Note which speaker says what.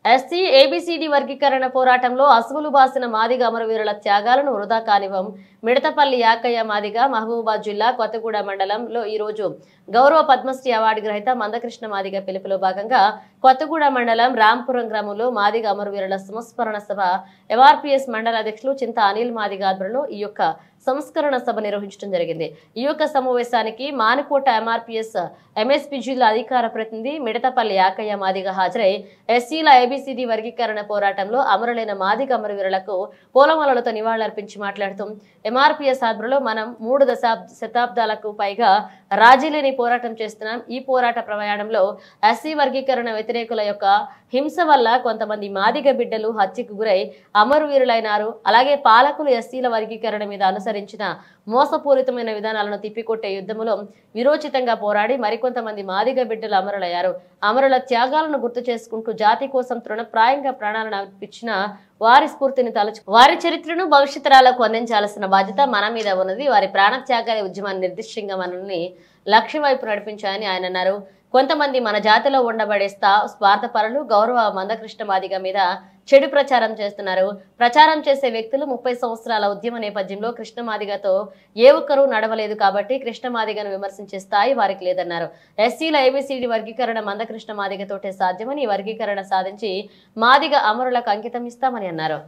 Speaker 1: SC A B C D వర్గీకరణ పోరాటంలో అసువులు బాసిన మాదిగ అమరవీరుల త్యాగాలను వృధా కానివ్వం. మిడతపల్లి యాకయ్య మాదిగ మహబూబాబాద్ జిల్లా కొత్తగూడ మండలంలో ఈ రోజు గౌరవ పద్మశ్రీ అవార్డు గ్రహీత మందకృష్ణ మాదిగ పిలుపులో భాగంగా కొత్తగూడ మండలం రాంపురం గ్రామంలో మాదిగ అమరవీరుల సంస్మరణ సభ ఎంఆర్పీఎస్ మండల అధ్యక్షులు చింత అనిల్ మాదిగ ఆధ్వర్యంలో ఈ యొక్క సంస్కరణ సభ నిర్వహించడం జరిగింది. ఈ యొక్క సమావేశానికి మానుకోట ఎంఆర్పీఎస్ ఎంఎస్పీ జిల్లా అధికార ప్రతినిధి మిడతపల్లి యాకయ్య మాదిగ హాజరై ఎస్సీల ఏబిసిడి వర్గీకరణ పోరాటంలో అమరులైన మాదిగ అమరవీరులకు పూలమాలలతో నివాళులర్పించి మాట్లాడుతూ ఎంఆర్పీఎస్ ఆధ్వర్యంలో మనం 3 శతాబ్దాలకు పైగా రాజీలేని పోరాటం చేస్తున్నాం. ఈ పోరాట ప్రయాణంలో ఎస్సీ వర్గీకరణ వ్యతిరేకుల యొక్క హింస వల్ల కొంతమంది మాదిగ బిడ్డలు హత్యకు గురై అమరవీరులైనారు. అలాగే పాలకులు ఎస్సీల వర్గీకరణ మీద అనుసరించిన మోసపూరితమైన విధానాలను తిప్పికొట్టే యుద్ధంలో విరోచితంగా పోరాడి మరికొంతమంది మాదిగ బిడ్డలు అమరులయ్యారు. అమరుల త్యాగాలను గుర్తు చేసుకుంటూ జాతి కోసం తృణప్రాయంగా ప్రాణాలను అర్పించిన వారి స్ఫూర్తిని వారి చరిత్రను భవిష్యత్ తరాలకు అందించాల్సిన బాధ్యత మన మీద ఉన్నది. వారి ప్రాణ త్యాగాల ఉద్యమాన్ని నిర్దిష్టంగా మనల్ని లక్ష్యం వైపు నడిపించాయని ఆయన అన్నారు. కొంతమంది మన జాతిలో ఉండబడే స్వార్థపరులు గౌరవ మందకృష్ణ మాదిగ మీద చెడు ప్రచారం చేస్తున్నారు. ప్రచారం చేసే వ్యక్తులు 30 సంవత్సరాల ఉద్యమ నేపథ్యంలో కృష్ణమాదిగతో ఏ ఒక్కరూ నడవలేదు కాబట్టి కృష్ణమాదిగను విమర్శించే స్థాయి వారికి లేదన్నారు. ఎస్సీల ఏబిసిడి వర్గీకరణ మందకృష్ణ మాదిగతోటే సాధ్యమని, వర్గీకరణ సాధించి మాదిగ అమరులకు అంకితం ఇస్తామని అన్నారు.